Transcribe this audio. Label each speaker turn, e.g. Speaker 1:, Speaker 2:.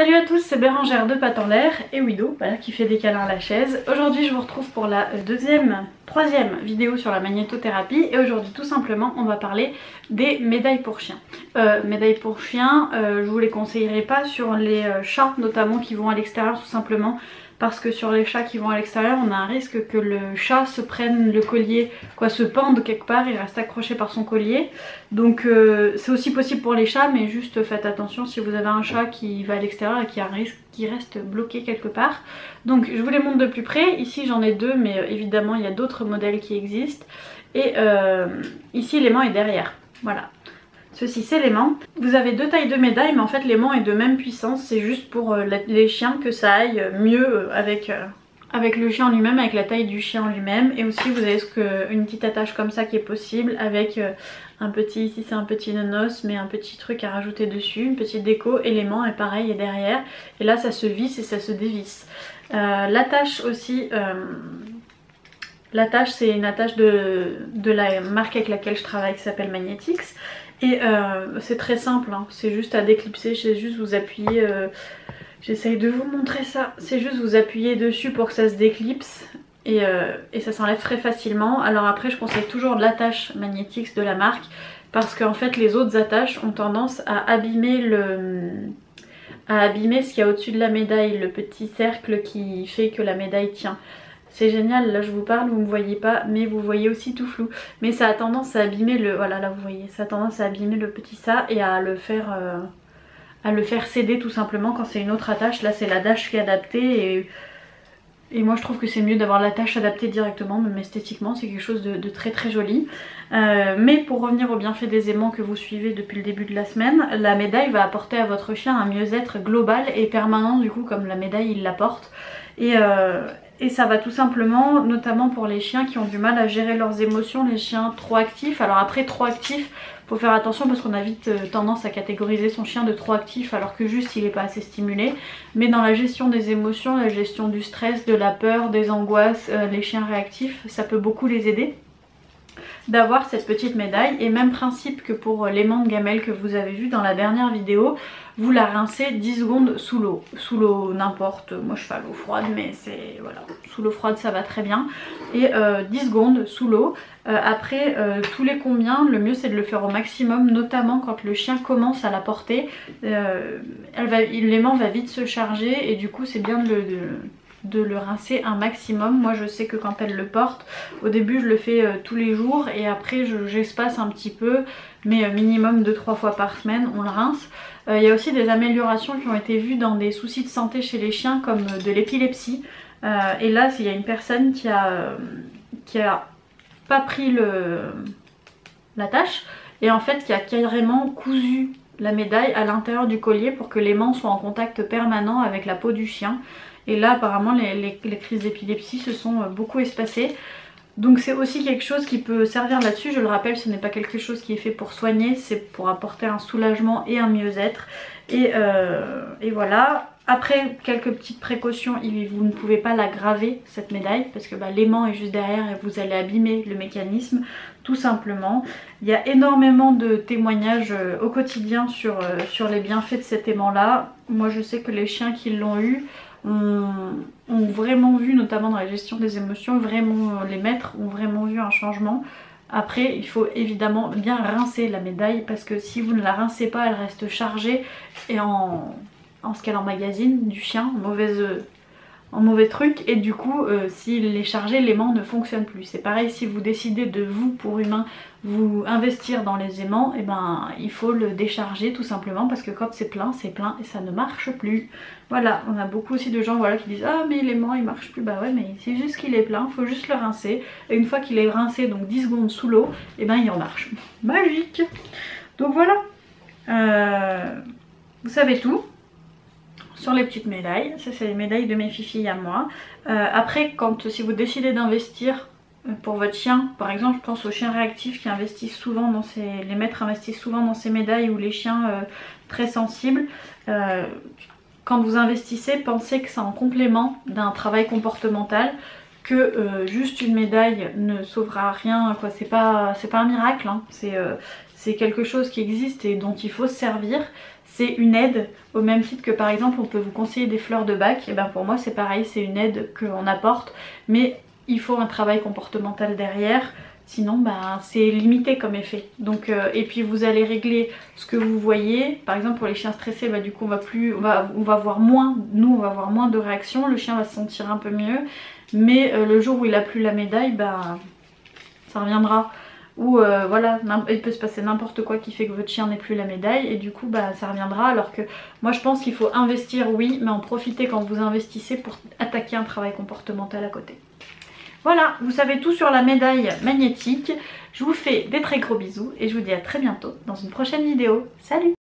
Speaker 1: Salut à tous, c'est Bérangère de Pattes en l'air et Wido, voilà, qui fait des câlins à la chaise. Aujourd'hui je vous retrouve pour la troisième vidéo sur la magnétothérapie et aujourd'hui tout simplement on va parler des médailles pour chiens. Médailles pour chiens, je vous les conseillerais pas sur les chats notamment qui vont à l'extérieur tout simplement. Parce que sur les chats qui vont à l'extérieur, on a un risque que le chat se prenne le collier, se pende quelque part, il reste accroché par son collier. Donc c'est aussi possible pour les chats, mais juste faites attention si vous avez un chat qui va à l'extérieur et qui a un risque qu'il reste bloqué quelque part. Donc je vous les montre de plus près. Ici j'en ai deux, mais évidemment il y a d'autres modèles qui existent. Et ici l'aimant est derrière, voilà. Ceci c'est l'aimant. Vous avez deux tailles de médailles mais en fait l'aimant est de même puissance. C'est juste pour les chiens que ça aille mieux avec le chien lui-même, avec la taille du chien lui-même. Et aussi vous avez une petite attache comme ça qui est possible avec un petit, ici c'est un petit nonos mais un petit truc à rajouter dessus, une petite déco. Et l'aimant est pareil, est derrière. Et là ça se visse et ça se dévisse. L'attache aussi... L'attache c'est une attache de la marque avec laquelle je travaille qui s'appelle Magnetix. Et c'est très simple, hein. C'est juste à déclipser, c'est juste vous appuyer, j'essaye de vous montrer ça, c'est juste vous appuyer dessus pour que ça se déclipse et ça s'enlève très facilement. Alors après je conseille toujours l'attache Magnetix de la marque parce qu'en fait les autres attaches ont tendance à abîmer ce qu'il y a au-dessus de la médaille, le petit cercle qui fait que la médaille tient. C'est génial, là je vous parle, vous ne me voyez pas, mais vous voyez aussi tout flou. Mais ça a tendance à abîmer le... Voilà, là vous voyez, ça a tendance à abîmer le petit ça et à le faire céder tout simplement quand c'est une autre attache. Là c'est l'attache qui est adaptée et moi je trouve que c'est mieux d'avoir l'attache adaptée directement, même esthétiquement c'est quelque chose de très très joli. Mais pour revenir au bienfait des aimants que vous suivez depuis le début de la semaine, la médaille va apporter à votre chien un mieux-être global et permanent du coup comme la médaille il l'apporte. Et ça va tout simplement, notamment pour les chiens qui ont du mal à gérer leurs émotions, les chiens trop actifs. Alors après trop actifs, faut faire attention parce qu'on a vite tendance à catégoriser son chien de trop actif alors que juste il n'est pas assez stimulé. Mais dans la gestion des émotions, la gestion du stress, de la peur, des angoisses, les chiens réactifs, ça peut beaucoup les aider d'avoir cette petite médaille. Et même principe que pour l'aimant de gamelle que vous avez vu dans la dernière vidéo, vous la rincez 10 secondes sous l'eau. Sous l'eau n'importe, moi je fais à l'eau froide mais c'est voilà, sous l'eau froide ça va très bien. Et 10 secondes sous l'eau. Après tous les combien, le mieux c'est de le faire au maximum, notamment quand le chien commence à la porter. L'aimant va vite se charger et du coup c'est bien de le rincer un maximum. Moi je sais que quand elle le porte, au début je le fais tous les jours et après j'espace un petit peu, mais minimum 2-3 fois par semaine on le rince. Il y a aussi des améliorations qui ont été vues dans des soucis de santé chez les chiens comme de l'épilepsie. Et là il y a une personne qui a pas pris l'attache et en fait qui a carrément cousu la médaille à l'intérieur du collier pour que l'aimant soit en contact permanent avec la peau du chien. Et là apparemment les crises d'épilepsie se sont beaucoup espacées. Donc c'est aussi quelque chose qui peut servir là-dessus. Je le rappelle, ce n'est pas quelque chose qui est fait pour soigner, c'est pour apporter un soulagement et un mieux-être. Et voilà. Après quelques petites précautions, vous ne pouvez pas la graver cette médaille parce que l'aimant est juste derrière et vous allez abîmer le mécanisme tout simplement. Il y a énormément de témoignages au quotidien sur les bienfaits de cet aimant là. Moi je sais que les chiens qui l'ont eu ont vraiment vu, notamment dans la gestion des émotions, vraiment les maîtres ont vraiment vu un changement. Après il faut évidemment bien rincer la médaille parce que si vous ne la rincez pas elle reste chargée et en ce qu'elle emmagasine du chien, en mauvais truc, et du coup s'il est chargé l'aimant ne fonctionne plus. C'est pareil si vous décidez de vous pour humain vous investir dans les aimants, et il faut le décharger tout simplement parce que quand c'est plein et ça ne marche plus. Voilà, on a beaucoup aussi de gens qui disent ah mais l'aimant il marche plus, bah ouais mais c'est juste qu'il est plein, il faut juste le rincer et une fois qu'il est rincé donc 10 secondes sous l'eau, il remarche. Magique. Donc voilà, vous savez tout sur les petites médailles. Ça c'est les médailles de mes filles à moi. Après si vous décidez d'investir pour votre chien, par exemple je pense aux chiens réactifs qui investissent souvent dans les maîtres investissent souvent dans ces médailles, ou les chiens très sensibles, quand vous investissez pensez que c'est en complément d'un travail comportemental, que juste une médaille ne sauvera rien, c'est pas un miracle, hein. C'est quelque chose qui existe et dont il faut se servir. c'est une aide, au même titre que par exemple on peut vous conseiller des fleurs de bac, et ben pour moi c'est pareil, c'est une aide qu'on apporte, mais il faut un travail comportemental derrière, sinon ben, c'est limité comme effet. Donc, et puis vous allez régler ce que vous voyez, par exemple pour les chiens stressés, bah, du coup on va voir moins, nous on va voir moins de réactions, le chien va se sentir un peu mieux, mais le jour où il a plus la médaille, bah, ça reviendra. Ou voilà, il peut se passer n'importe quoi qui fait que votre chien n'ait plus la médaille et du coup bah, ça reviendra, alors que moi je pense qu'il faut investir, oui, mais en profiter quand vous investissez pour attaquer un travail comportemental à côté. Voilà, vous savez tout sur la médaille magnétique. Je vous fais des très gros bisous et je vous dis à très bientôt dans une prochaine vidéo. Salut!